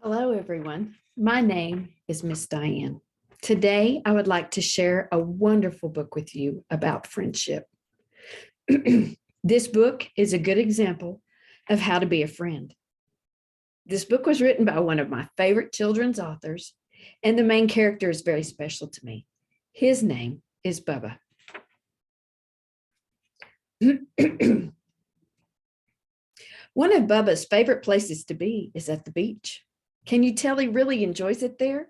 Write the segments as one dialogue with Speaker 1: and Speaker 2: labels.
Speaker 1: Hello, everyone. My name is Miss Dyan. Today, I would like to share a wonderful book with you about friendship. This book is a good example of how to be a friend. This book was written by one of my favorite children's authors, and the main character is very special to me. His name is Bubba. One of Bubba's favorite places to be is at the beach. Can you tell he really enjoys it there?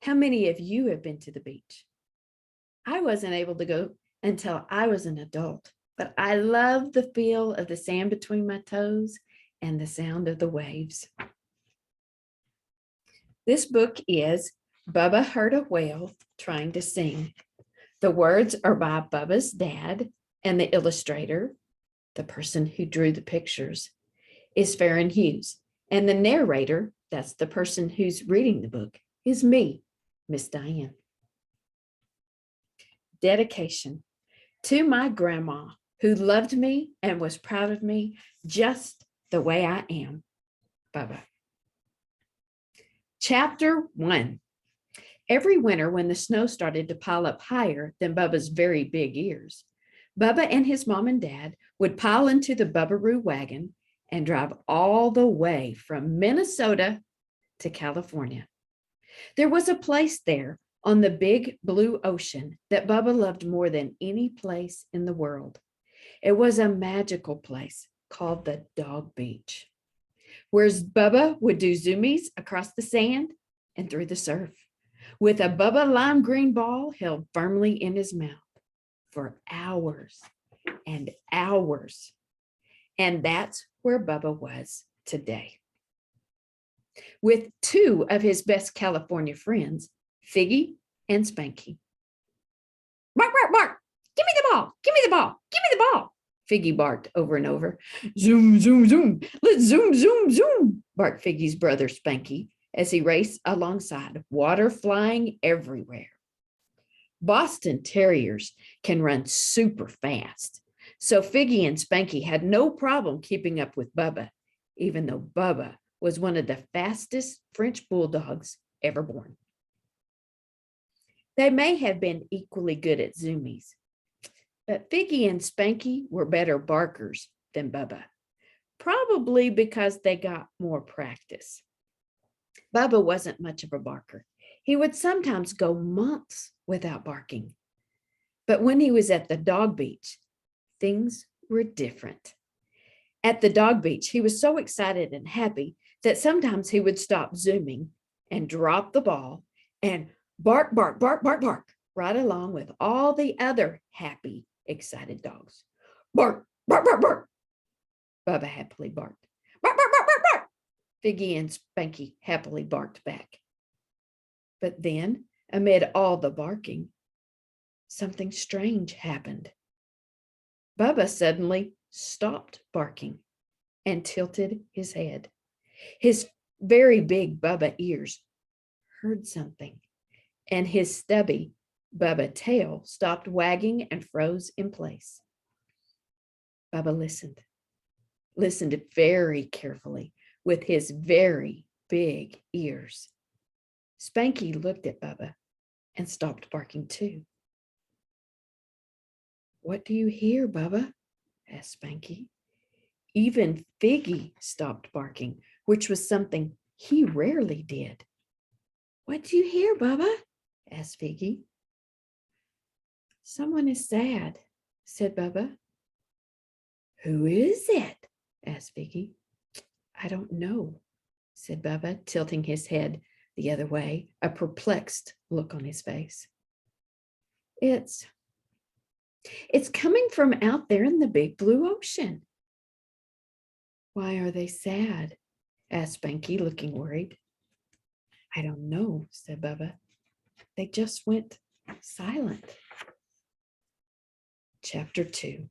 Speaker 1: How many of you have been to the beach? I wasn't able to go until I was an adult, but I love the feel of the sand between my toes and the sound of the waves. This book is Bubba Heard a Whale Trying to Sing. The words are by Bubba's dad, and the illustrator, the person who drew the pictures, is Farron Hughes, and the narrator, that's the person who's reading the book, is me, Miss Dyan. Dedication to my grandma, who loved me and was proud of me just the way I am, Bubba. Chapter 1. Every winter, when the snow started to pile up higher than Bubba's very big ears, Bubba and his mom and dad would pile into the Bubbaroo wagon and drive all the way from Minnesota to California. There was a place there on the big blue ocean that Bubba loved more than any place in the world. It was a magical place called the Dog Beach, where Bubba would do zoomies across the sand and through the surf, with a Bubba lime green ball held firmly in his mouth for hours and hours. And that's where Bubba was today, with two of his best California friends, Figgy and Spanky. Bark, bark, bark. Give me the ball. Give me the ball. Give me the ball. Figgy barked over and over. Zoom, zoom, zoom. Let's zoom, zoom, zoom, barked Figgy's brother Spanky as he raced alongside, water flying everywhere. Boston Terriers can run super fast, so Figgy and Spanky had no problem keeping up with Bubba, even though Bubba was one of the fastest French bulldogs ever born. They may have been equally good at zoomies, but Figgy and Spanky were better barkers than Bubba, probably because they got more practice. Bubba wasn't much of a barker. He would sometimes go months without barking. But when he was at the Dog Beach, things were different. At the Dog Beach, he was so excited and happy that sometimes he would stop zooming and drop the ball and bark, bark, bark, bark, bark, right along with all the other happy, excited dogs. Bark, bark, bark, bark. Bubba happily barked. Bark, bark, bark, bark, bark. Figgy and Spanky happily barked back. But then, amid all the barking, something strange happened. Bubba suddenly stopped barking and tilted his head. His very big Bubba ears heard something, and his stubby Bubba tail stopped wagging and froze in place. Bubba listened very carefully with his very big ears. Spanky looked at Bubba and stopped barking too. What do you hear, Bubba? Asked Spanky. Even Figgy stopped barking, which was something he rarely did. What do you hear, Bubba? Asked Figgy. Someone is sad, said Bubba. Who is it? Asked Figgy. I don't know, said Bubba, tilting his head the other way, a perplexed look on his face. It's coming from out there in the big blue ocean. Why are they sad? Asked Spanky, looking worried. I don't know, said Bubba. They just went silent. Chapter 2.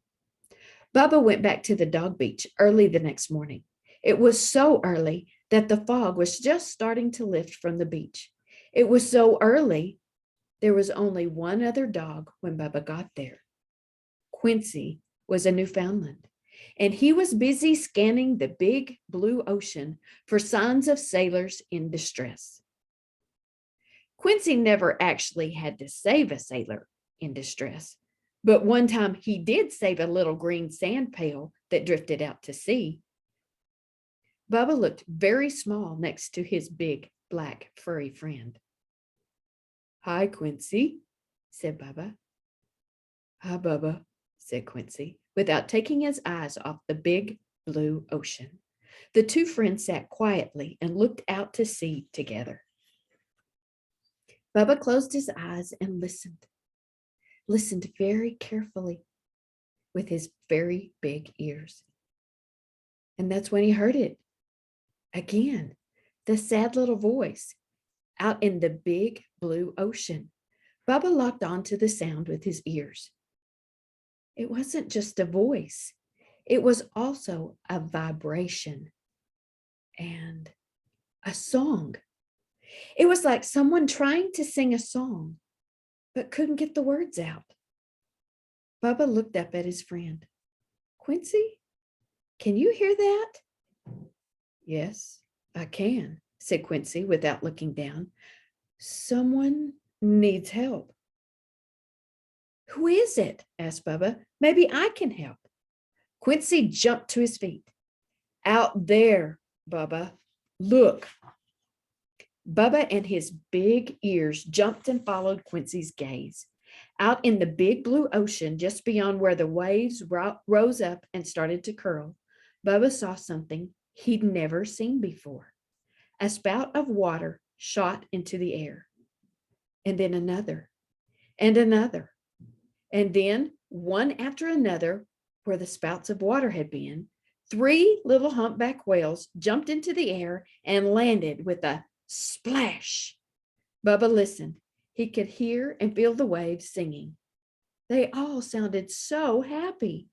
Speaker 1: Bubba went back to the Dog Beach early the next morning. It was so early that the fog was just starting to lift from the beach. It was so early, there was only one other dog when Bubba got there. Quincy was a Newfoundland. and he was busy scanning the big blue ocean for signs of sailors in distress. Quincy never actually had to save a sailor in distress, but one time he did save a little green sand pail that drifted out to sea. Bubba looked very small next to his big, black, furry friend. "Hi, Quincy," said Bubba. "Hi, Bubba," said Quincy, without taking his eyes off the big blue ocean. The two friends sat quietly and looked out to sea together. Bubba closed his eyes and listened very carefully with his very big ears. And that's when he heard it again, the sad little voice out in the big blue ocean. Bubba locked onto the sound with his ears. It wasn't just a voice, it was also a vibration and a song. It was like someone trying to sing a song, but couldn't get the words out. Bubba looked up at his friend. "Quincy, can you hear that?" "Yes, I can," said Quincy without looking down. "Someone needs help." "Who is it?" asked Bubba. "Maybe I can help." Quincy jumped to his feet. "Out there, Bubba. Look." Bubba and his big ears jumped and followed Quincy's gaze. Out in the big blue ocean, just beyond where the waves rose up and started to curl, Bubba saw something he'd never seen before. A spout of water shot into the air, and then another, and another, and then one after another, where the spouts of water had been, 3 little humpback whales jumped into the air and landed with a splash. Bubba listened. He could hear and feel the waves singing. They all sounded so happy.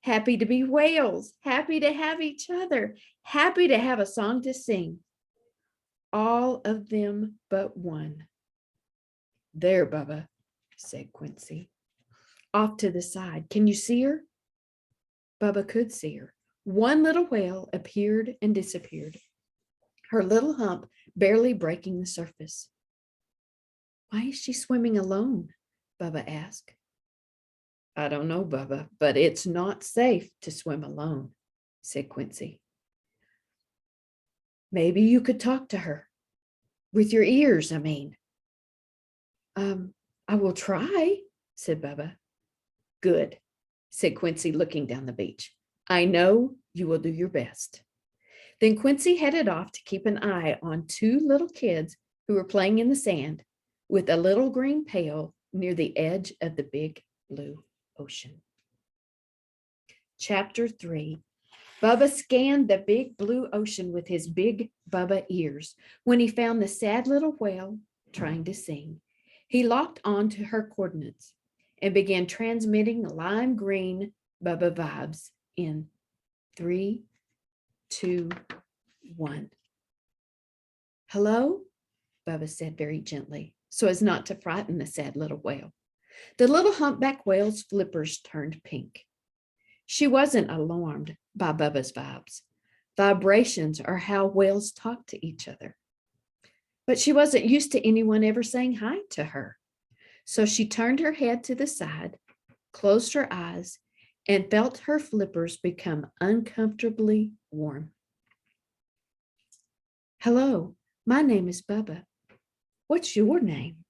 Speaker 1: Happy to be whales, happy to have each other, happy to have a song to sing. All of them but one. "There, Bubba," said Quincy. "Off to the side. Can you see her?" Bubba could see her. One little whale appeared and disappeared, her little hump barely breaking the surface. "Why is she swimming alone?" Bubba asked. "I don't know, Bubba, but it's not safe to swim alone," said Quincy. "Maybe you could talk to her. With your ears, I mean." I will try," said Bubba. "Good," said Quincy, looking down the beach. "I know you will do your best." Then Quincy headed off to keep an eye on 2 little kids who were playing in the sand with a little green pail near the edge of the big blue ocean. Chapter 3. Bubba scanned the big blue ocean with his big Bubba ears. When he found the sad little whale trying to sing, he locked on to her coordinates and began transmitting lime green Bubba vibes in 3, 2, 1. "Hello?" Bubba said very gently, so as not to frighten the sad little whale. The little humpback whale's flippers turned pink. She wasn't alarmed by Bubba's vibes. Vibrations are how whales talk to each other. But she wasn't used to anyone ever saying hi to her. So she turned her head to the side, closed her eyes, and felt her flippers become uncomfortably warm. "Hello, my name is Bubba. What's your name?"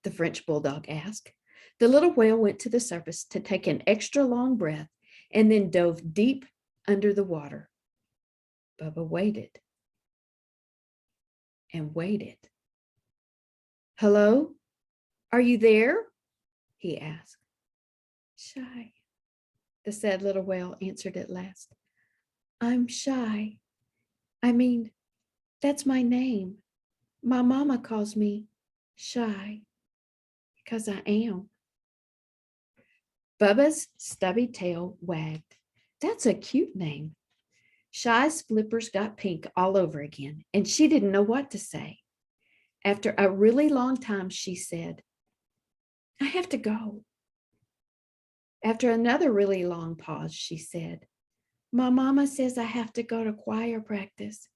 Speaker 1: the French bulldog asked. The little whale went to the surface to take an extra long breath and then dove deep under the water. Bubba waited and waited. "Hello, are you there?" he asked. "Shy," the sad little whale answered at last. "I'm shy. I mean, that's my name. My mama calls me Shy because I am." Bubba's stubby tail wagged. "That's a cute name." Shy's flippers got pink all over again, and she didn't know what to say. After a really long time, she said, "I have to go." After another really long pause, she said, My mama says I have to go to choir practice.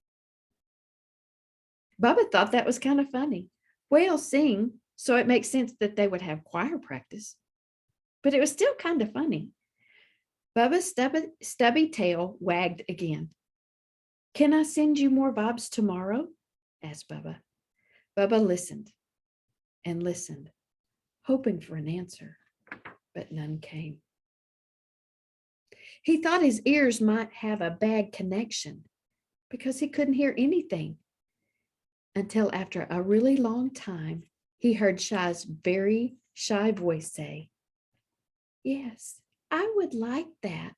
Speaker 1: Bubba thought that was kind of funny. Whales sing, so it makes sense that they would have choir practice. But it was still kind of funny. Bubba's stubby tail wagged again. Can I send you more bobs tomorrow? Asked Bubba. Bubba listened and listened, hoping for an answer, but none came. He thought his ears might have a bad connection because he couldn't hear anything until after a really long time, he heard Shy's very shy voice say, Yes, I would like that.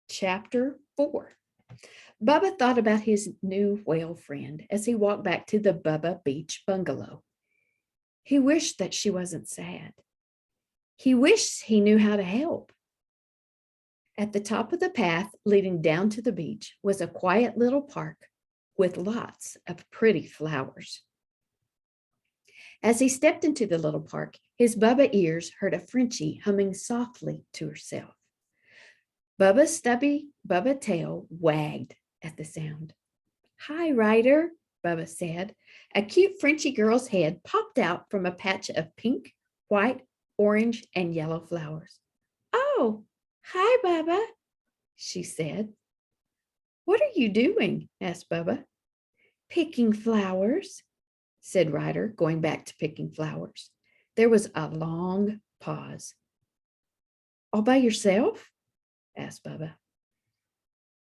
Speaker 1: Chapter 4. Bubba thought about his new whale friend as he walked back to the Bubba Beach bungalow. He wished that she wasn't sad. He wished he knew how to help. At the top of the path leading down to the beach was a quiet little park with lots of pretty flowers. As he stepped into the little park, his Bubba ears heard a Frenchie humming softly to herself. Bubba's stubby Bubba tail wagged at the sound. Hi, Ryder, Bubba said. A cute Frenchie girl's head popped out from a patch of pink, white, orange, and yellow flowers. Oh, hi, Bubba, she said. What are you doing? Asked Bubba. Picking flowers, said Ryder, going back to picking flowers. There was a long pause. All by yourself? Asked Bubba.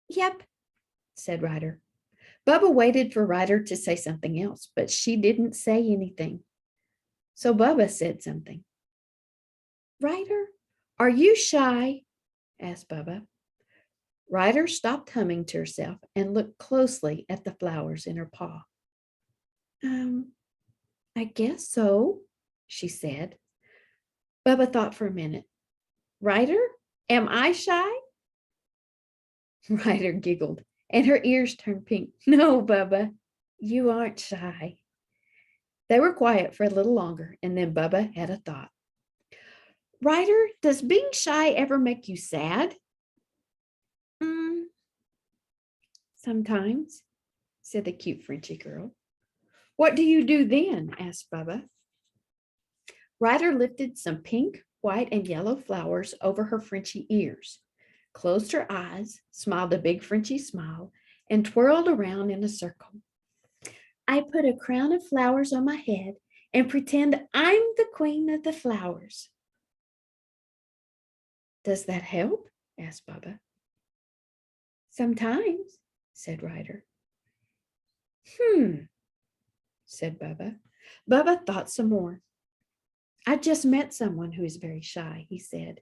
Speaker 1: Yep, said Ryder. Bubba waited for Ryder to say something else, but she didn't say anything. So Bubba said something. Ryder, are you shy? Asked Bubba. Ryder stopped humming to herself and looked closely at the flowers in her paw. I guess so, she said. Bubba thought for a minute. Ryder, am I shy? Ryder giggled, and her ears turned pink. No, Bubba, you aren't shy. They were quiet for a little longer, and then Bubba had a thought. Ryder, does being shy ever make you sad? Sometimes, said the cute Frenchie girl. What do you do then? Asked Bubba. Ryder lifted some pink, white, and yellow flowers over her Frenchie ears, closed her eyes, smiled a big Frenchie smile, and twirled around in a circle. I put a crown of flowers on my head and pretend I'm the queen of the flowers. Does that help? Asked Bubba. Sometimes, said Ryder. Said Bubba. Bubba thought some more. I just met someone who is very shy, he said,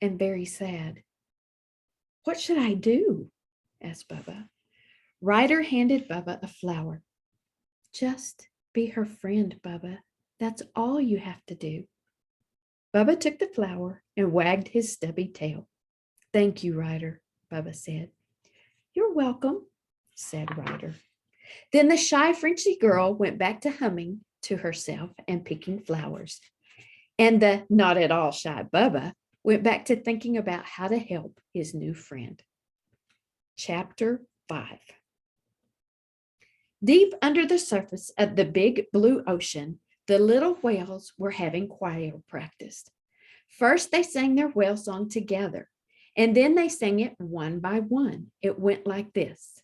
Speaker 1: and very sad. What should I do? Asked Bubba. Ryder handed Bubba a flower. Just be her friend, Bubba. That's all you have to do. Bubba took the flower and wagged his stubby tail. Thank you, Ryder, Bubba said. You're welcome, said Ryder. Then the shy Frenchie girl went back to humming to herself and picking flowers. And the not at all shy Bubba went back to thinking about how to help his new friend. Chapter 5. Deep under the surface of the big blue ocean, the little whales were having choir practice. First, they sang their whale song together, and then they sang it one by one. It went like this.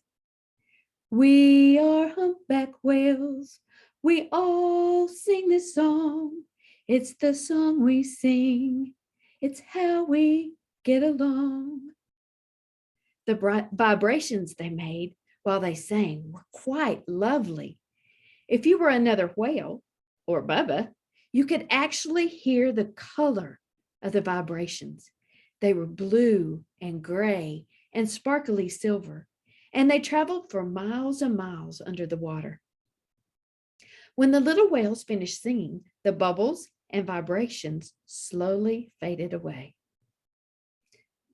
Speaker 1: We are humpback whales. We all sing this song. It's the song we sing. It's how we get along. The vibrations they made while they sang were quite lovely. If you were another whale, or Bubba, you could actually hear the color of the vibrations. They were blue and gray and sparkly silver, and they traveled for miles and miles under the water. When the little whales finished singing, the bubbles and vibrations slowly faded away.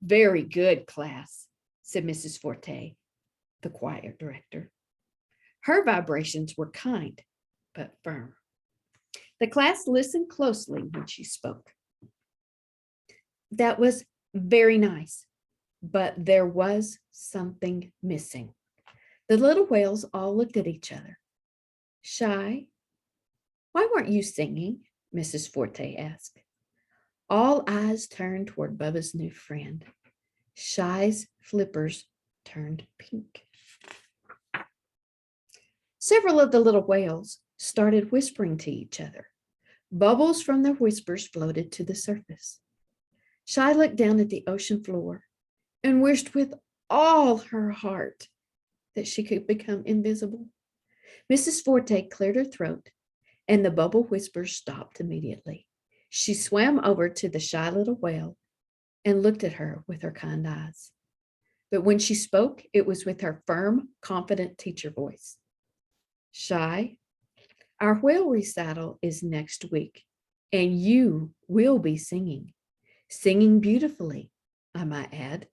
Speaker 1: Very good, class, said Mrs. Forte, the choir director. Her vibrations were kind, but firm. The class listened closely when she spoke. That was very nice, but there was something missing. The little whales all looked at each other. Shy, why weren't you singing? Mrs. Forte asked. All eyes turned toward Bubba's new friend. Shy's flippers turned pink. Several of the little whales started whispering to each other. Bubbles from their whispers floated to the surface. Shy looked down at the ocean floor and wished with all her heart that she could become invisible. Mrs. Forte cleared her throat, and the bubble whispers stopped immediately. She swam over to the shy little whale and looked at her with her kind eyes. But when she spoke, it was with her firm, confident teacher voice. Shy, our whale recital is next week, and you will be singing beautifully, I might add.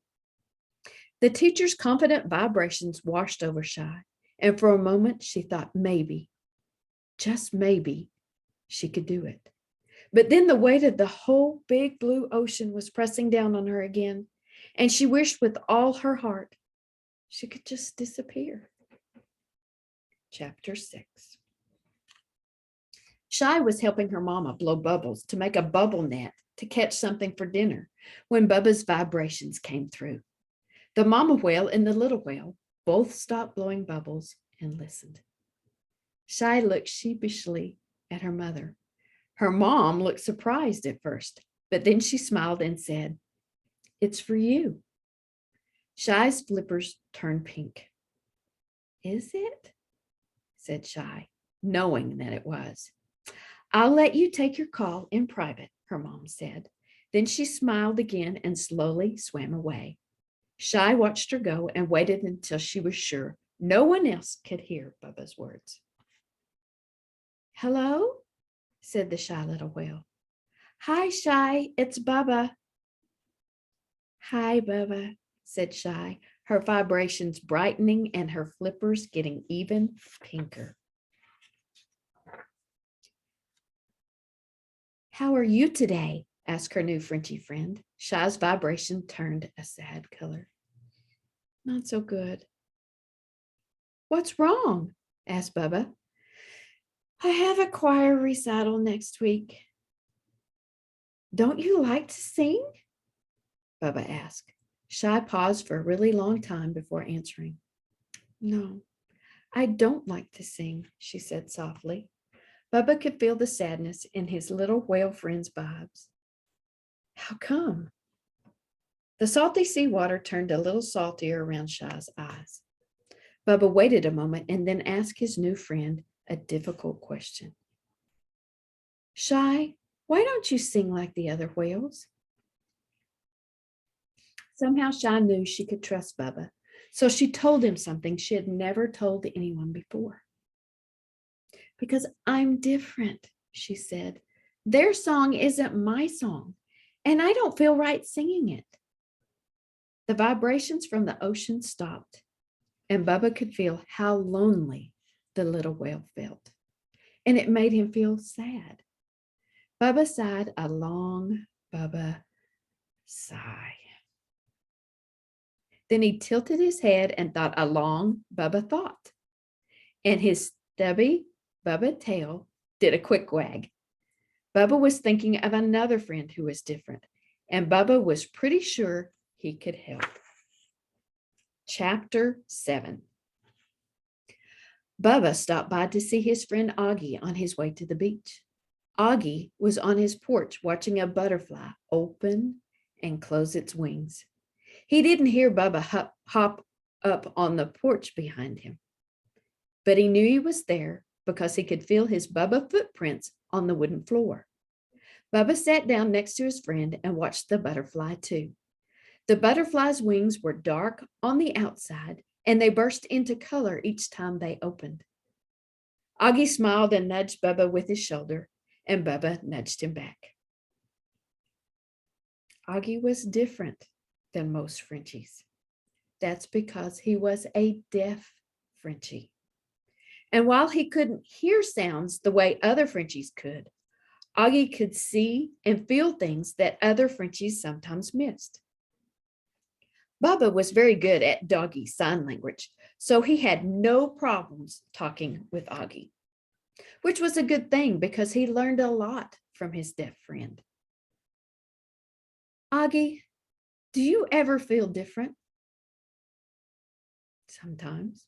Speaker 1: The teacher's confident vibrations washed over Shy, and for a moment she thought maybe, just maybe, she could do it. But then the weight of the whole big blue ocean was pressing down on her again, and she wished with all her heart she could just disappear. Chapter 6. Shy was helping her mama blow bubbles to make a bubble net to catch something for dinner when Bubba's vibrations came through. The mama whale and the little whale both stopped blowing bubbles and listened. Shy looked sheepishly at her mother. Her mom looked surprised at first, but then she smiled and said, "It's for you." Shy's flippers turned pink. "Is it?" said Shy, knowing that it was. "I'll let you take your call in private," her mom said. Then she smiled again and slowly swam away. Shy watched her go and waited until she was sure no one else could hear Bubba's words. "Hello?" said the shy little whale. "Hi, Shy, it's Bubba." "Hi, Bubba," said Shy, her vibrations brightening and her flippers getting even pinker. "How are you today?" asked her new Frenchy friend. Shy's vibration turned a sad color. "Not so good." "What's wrong?" asked Bubba. "I have a choir recital next week." "Don't you like to sing?" Bubba asked. Shy paused for a really long time before answering. "No, I don't like to sing," she said softly. Bubba could feel the sadness in his little whale friend's vibes. "How come?" The salty seawater turned a little saltier around Shy's eyes. Bubba waited a moment and then asked his new friend a difficult question. "Shy, why don't you sing like the other whales?" Somehow Shy knew she could trust Bubba, so she told him something she had never told anyone before. "Because I'm different," she said. "Their song isn't my song, and I don't feel right singing it." The vibrations from the ocean stopped, and Bubba could feel how lonely the little whale felt, and it made him feel sad. Bubba sighed a long Bubba sigh. Then he tilted his head and thought a long Bubba thought, and his stubby Bubba tail did a quick wag. Bubba was thinking of another friend who was different, and Bubba was pretty sure he could help. Chapter 7. Bubba stopped by to see his friend Augie on his way to the beach. Augie was on his porch watching a butterfly open and close its wings. He didn't hear Bubba hop up on the porch behind him, but he knew he was there because he could feel his Bubba footprints on the wooden floor. Bubba sat down next to his friend and watched the butterfly too. The butterfly's wings were dark on the outside, and they burst into color each time they opened. Augie smiled and nudged Bubba with his shoulder, and Bubba nudged him back. Augie was different than most Frenchies. That's because he was a deaf Frenchie. And while he couldn't hear sounds the way other Frenchies could, Augie could see and feel things that other Frenchies sometimes missed. Bubba was very good at doggy sign language, so he had no problems talking with Augie, which was a good thing because he learned a lot from his deaf friend. Augie, do you ever feel different? Sometimes,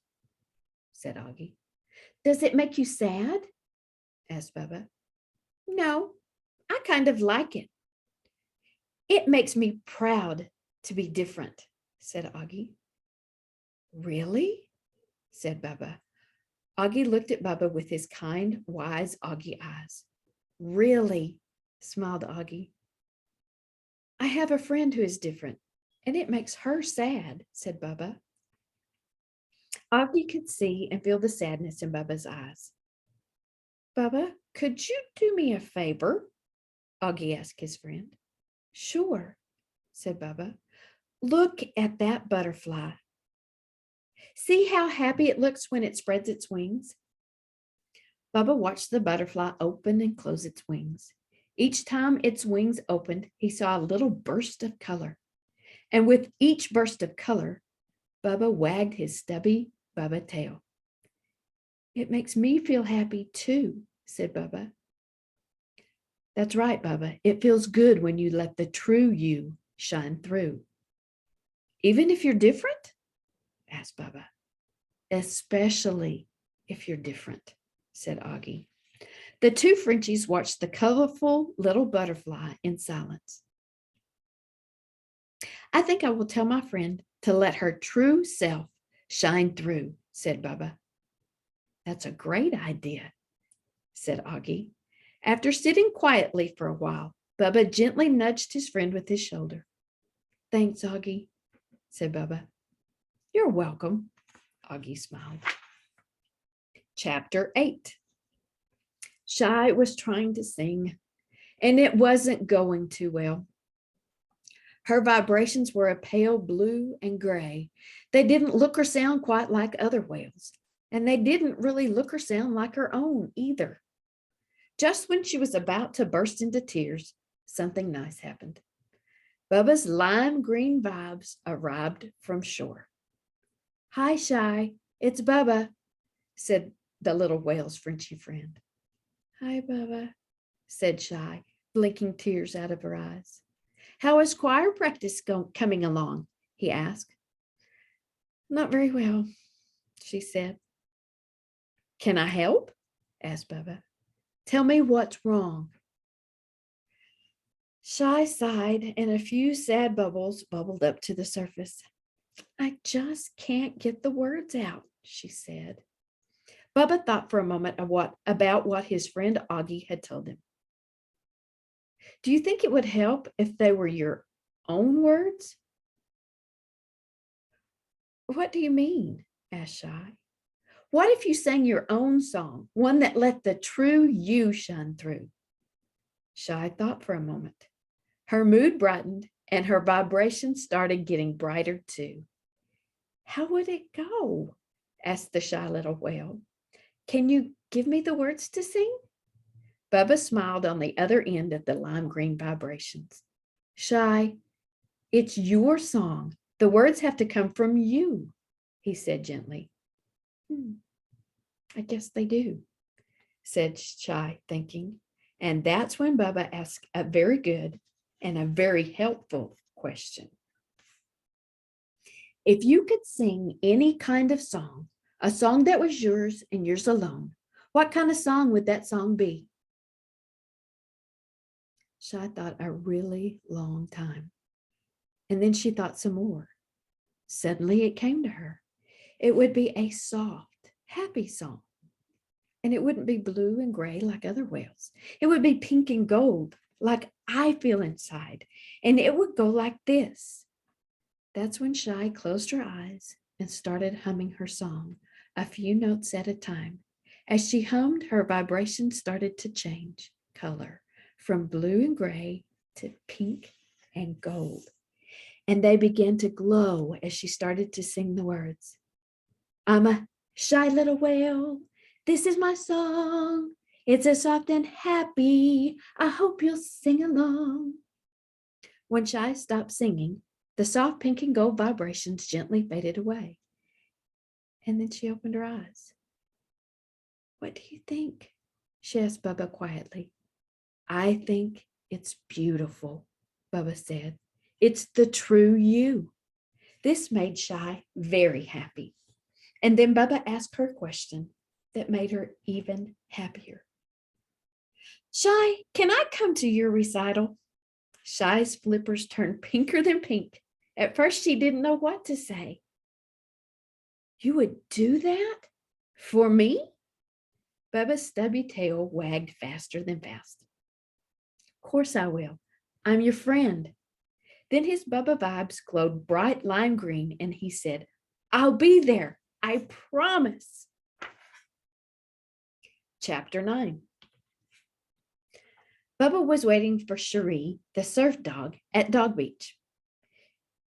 Speaker 1: said Augie. Does it make you sad? Asked Bubba. No, I kind of like it. It makes me proud to be different, said Augie. Really? Said Bubba. Augie looked at Bubba with his kind, wise Augie eyes. Really? Smiled Augie. I have a friend who is different, and it makes her sad, said Bubba. Augie could see and feel the sadness in Bubba's eyes. Bubba, could you do me a favor? Augie asked his friend. Sure, said Bubba. Look at that butterfly. See how happy it looks when it spreads its wings? Bubba watched the butterfly open and close its wings. Each time its wings opened, he saw a little burst of color. And with each burst of color, Bubba wagged his stubby Bubba tail. It makes me feel happy too, said Bubba. That's right, Bubba. It feels good when you let the true you shine through. Even if you're different? Asked Bubba. Especially if you're different, said Augie. The two Frenchies watched the colorful little butterfly in silence. I think I will tell my friend to let her true self shine through, said Bubba. That's a great idea, said Augie. After sitting quietly for a while, Bubba gently nudged his friend with his shoulder. Thanks, Augie, said Bubba. You're welcome, Augie smiled. Chapter 8. Shy was trying to sing, and it wasn't going too well. Her vibrations were a pale blue and gray. They didn't look or sound quite like other whales, and they didn't really look or sound like her own either. Just when she was about to burst into tears, something nice happened. Bubba's lime green vibes arrived from shore. Hi, Shy, it's Bubba, said the little whale's Frenchy friend. Hi, Bubba, said Shy, blinking tears out of her eyes. How is choir practice coming along? He asked. Not very well, she said. Can I help? Asked Bubba. Tell me what's wrong. Shy sighed, and a few sad bubbles bubbled up to the surface. I just can't get the words out, she said. Bubba thought for a moment about what his friend Augie had told him. Do you think it would help if they were your own words? What do you mean? Asked Shy. What if you sang your own song, one that let the true you shine through? Shy thought for a moment. Her mood brightened and her vibrations started getting brighter too. How would it go? Asked the shy little whale. Can you give me the words to sing? Bubba smiled on the other end of the lime green vibrations. Shy, it's your song. The words have to come from you, he said gently. I guess they do, said Shy, thinking. And that's when Bubba asked a very good and a very helpful question. If you could sing any kind of song, a song that was yours and yours alone, what kind of song would that song be? Shy thought a really long time. And then she thought some more. Suddenly it came to her. It would be a soft, happy song. And it wouldn't be blue and gray like other whales. It would be pink and gold like I feel inside. And it would go like this. That's when Shy closed her eyes and started humming her song, a few notes at a time. As she hummed, her vibrations started to change color from blue and gray to pink and gold. And they began to glow as she started to sing the words. I'm a shy little whale. This is my song. It's a soft and happy. I hope you'll sing along. When Shy stopped singing, The soft pink and gold vibrations gently faded away. And then she opened her eyes. "What do you think?" she asked Bubba quietly. "I think it's beautiful," Bubba said. "It's the true you." This made Shy very happy. And then Bubba asked her a question that made her even happier. "Shy, can I come to your recital?" Shy's flippers turned pinker than pink. At first, she didn't know what to say. "You would do that? For me?" Bubba's stubby tail wagged faster than fast. "Of course I will. I'm your friend." Then his Bubba vibes glowed bright lime green, and he said, "I'll be there. I promise." Chapter 9. Bubba was waiting for Cherie, the surf dog, at Dog Beach.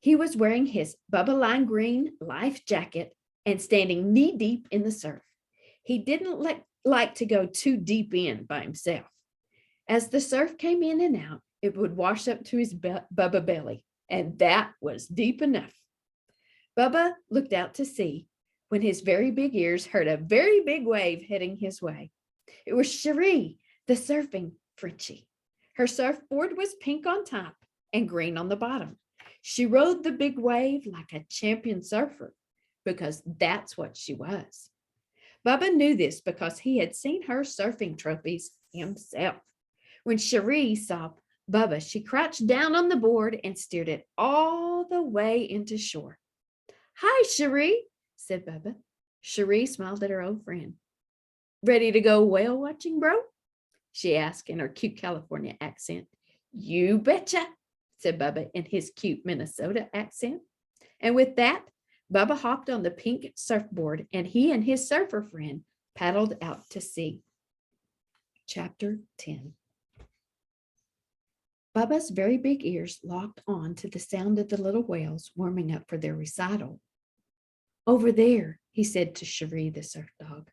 Speaker 1: He was wearing his Bubba lime green life jacket and standing knee deep in the surf. He didn't like to go too deep in by himself. As the surf came in and out, it would wash up to his Bubba belly, and that was deep enough. Bubba looked out to sea when his very big ears heard a very big wave heading his way. It was Cherie, the surfing Frenchie. Her surfboard was pink on top and green on the bottom. She rode the big wave like a champion surfer, because that's what she was. Bubba knew this because he had seen her surfing trophies himself. When Cherie saw Bubba, she crouched down on the board and steered it all the way into shore. "Hi, Cherie," said Bubba. Cherie smiled at her old friend. "Ready to go whale watching, bro?" she asked in her cute California accent. "You betcha," said Bubba in his cute Minnesota accent. And with that, Bubba hopped on the pink surfboard, and he and his surfer friend paddled out to sea. Chapter 10. Bubba's very big ears locked on to the sound of the little whales warming up for their recital. "Over there," he said to Cherie, the surf dog.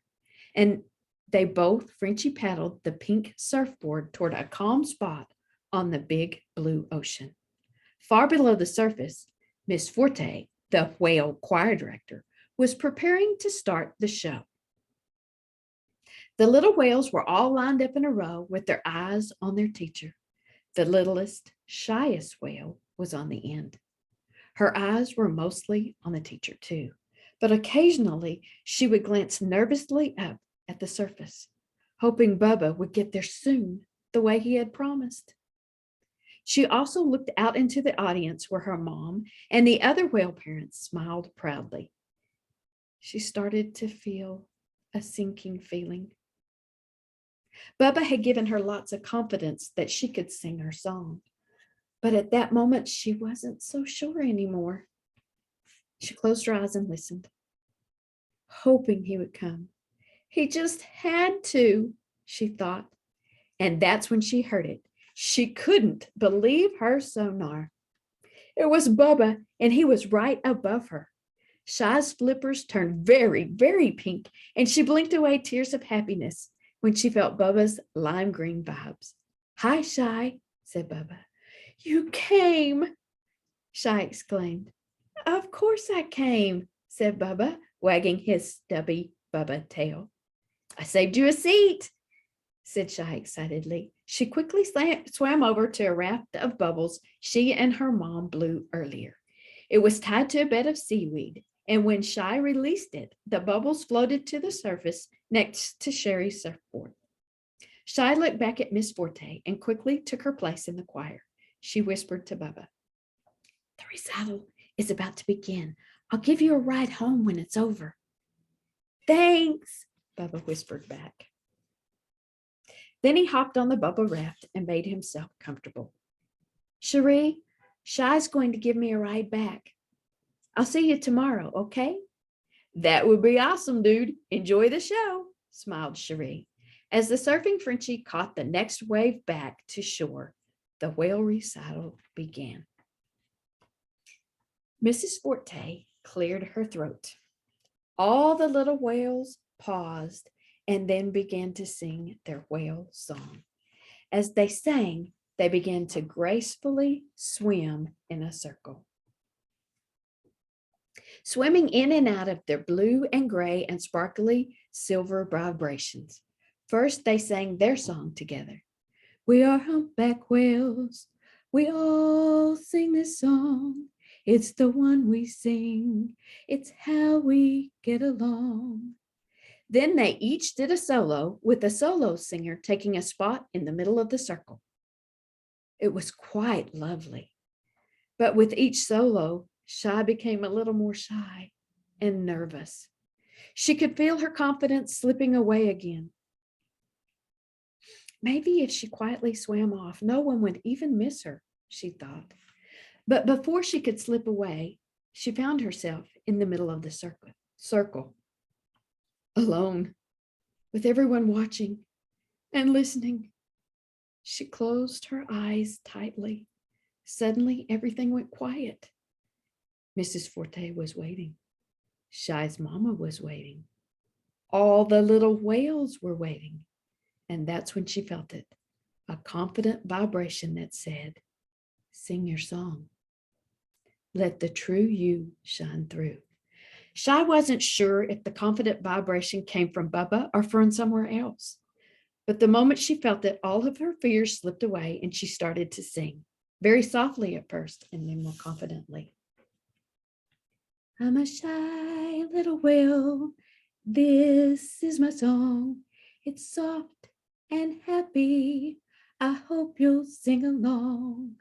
Speaker 1: And they both Frenchie paddled the pink surfboard toward a calm spot on the big blue ocean. Far below the surface, Miss Forte, the whale choir director, was preparing to start the show. The little whales were all lined up in a row with their eyes on their teacher. The littlest, shyest whale was on the end. Her eyes were mostly on the teacher too, but occasionally she would glance nervously up at the surface, hoping Bubba would get there soon, the way he had promised. She also looked out into the audience where her mom and the other whale parents smiled proudly. She started to feel a sinking feeling. Bubba had given her lots of confidence that she could sing her song, but at that moment she wasn't so sure anymore. She closed her eyes and listened, hoping he would come. He just had to, she thought. And that's when she heard it. She couldn't believe her sonar. It was Bubba, and he was right above her. Shy's flippers turned very, very pink, and she blinked away tears of happiness when she felt Bubba's lime green vibes. "Hi, Shy," said Bubba. "You came," Shy exclaimed. "Of course I came," said Bubba, wagging his stubby Bubba tail. "I saved you a seat," said Shy excitedly. She quickly swam over to a raft of bubbles she and her mom blew earlier. It was tied to a bed of seaweed, and when Shy released it, the bubbles floated to the surface next to Sherry's surfboard. Shy looked back at Miss Forte and quickly took her place in the choir. She whispered to Bubba, "The recital is about to begin. I'll give you a ride home when it's over." "Thanks," Bubba whispered back. Then he hopped on the Bubba raft and made himself comfortable. "Cherie, Shy's going to give me a ride back. I'll see you tomorrow, okay?" "That would be awesome, dude. Enjoy the show," smiled Cherie. As the surfing Frenchie caught the next wave back to shore, the whale recital began. Mrs. Forte cleared her throat. All the little whales paused and then began to sing their whale song. As they sang, they began to gracefully swim in a circle. swimming in and out of their blue and gray and sparkly silver vibrations. First, they sang their song together. We are humpback whales. We all sing this song. It's the one we sing. It's how we get along. Then they each did a solo, with the solo singer taking a spot in the middle of the circle. It was quite lovely. But with each solo, Shy became a little more shy and nervous. She could feel her confidence slipping away again. Maybe if she quietly swam off, no one would even miss her, she thought. But before she could slip away, she found herself in the middle of the circle, alone, with everyone watching and listening. She closed her eyes tightly. Suddenly, everything went quiet. Mrs. Forte was waiting. Shy's mama was waiting. All the little whales were waiting. And that's when she felt it, a confident vibration that said, sing your song. Let the true you shine through. Shy wasn't sure if the confident vibration came from Bubba or from somewhere else. But the moment she felt it, all of her fears slipped away and she started to sing, very softly at first and then more confidently. I'm a shy little whale. This is my song. It's soft and happy. I hope you'll sing along.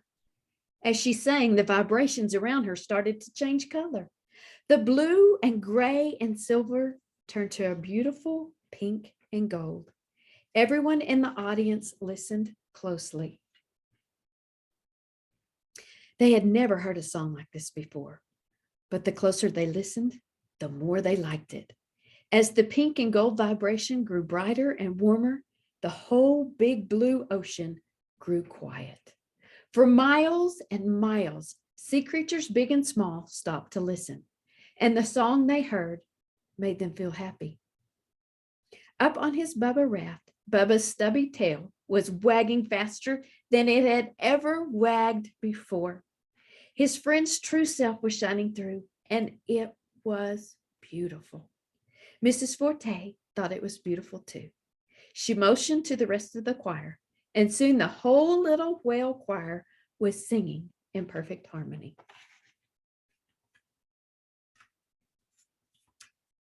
Speaker 1: As she sang, the vibrations around her started to change color. The blue and gray and silver turned to a beautiful pink and gold. Everyone in the audience listened closely. They had never heard a song like this before, but the closer they listened, the more they liked it. As the pink and gold vibration grew brighter and warmer, the whole big blue ocean grew quiet. For miles and miles, sea creatures big and small stopped to listen, and the song they heard made them feel happy. Up on his Bubba raft, Bubba's stubby tail was wagging faster than it had ever wagged before. His friend's true self was shining through, and it was beautiful. Mrs. Forte thought it was beautiful too. She motioned to the rest of the choir, and soon the whole little whale choir was singing in perfect harmony.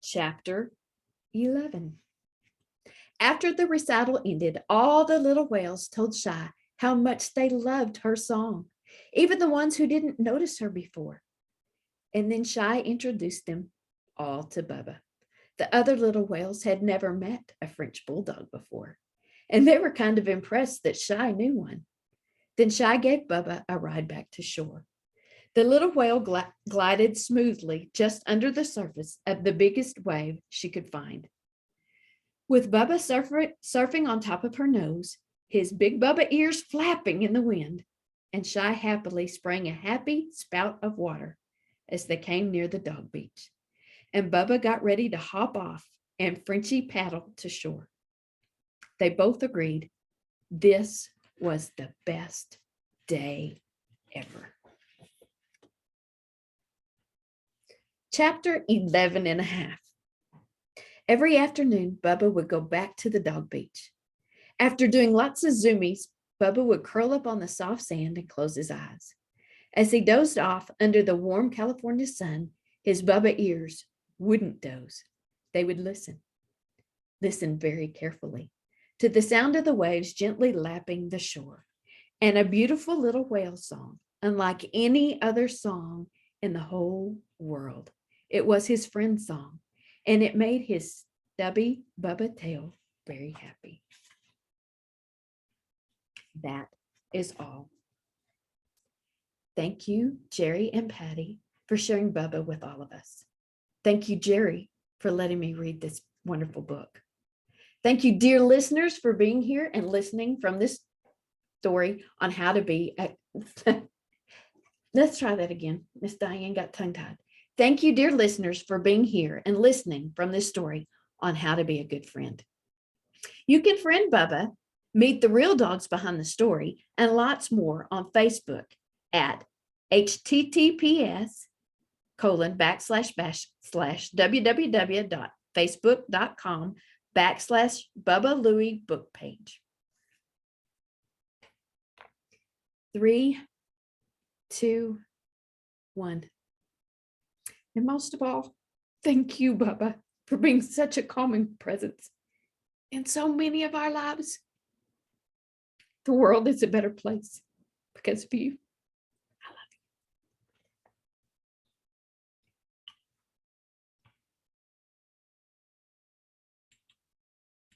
Speaker 1: Chapter 11. After the recital ended, all the little whales told Shy how much they loved her song, even the ones who didn't notice her before. And then Shy introduced them all to Bubba. The other little whales had never met a French bulldog before, and they were kind of impressed that Shy knew one. Then Shy gave Bubba a ride back to shore. The little whale glided smoothly just under the surface of the biggest wave she could find. With Bubba surfing on top of her nose, his big Bubba ears flapping in the wind, and Shy happily sprang a happy spout of water as they came near the dog beach. And Bubba got ready to hop off and Frenchie paddle to shore. They both agreed this was the best day ever. Chapter 11 and a half. Every afternoon, Bubba would go back to the dog beach. After doing lots of zoomies, Bubba would curl up on the soft sand and close his eyes. As he dozed off under the warm California sun, his Bubba ears wouldn't doze. They would listen very carefully to the sound of the waves gently lapping the shore, and a beautiful little whale song, unlike any other song in the whole world. It was his friend's song, and it made his stubby Bubba tail very happy. That is all. Thank you, Jerry and Patty, for sharing Bubba with all of us. Thank you, Jerry, for letting me read this wonderful book. Thank you, dear listeners, for being here and listening from this story on how to be a... Let's try that again. Miss Dyan got tongue-tied. Thank you, dear listeners, for being here and listening from this story on how to be a good friend. You can friend Bubba, meet the real dogs behind the story, and lots more on Facebook at https:// www.facebook.com/Bubba Louie book page. 3, 2, 1. And most of all, thank you, Bubba, for being such a calming presence in so many of our lives. The world is a better place because of you.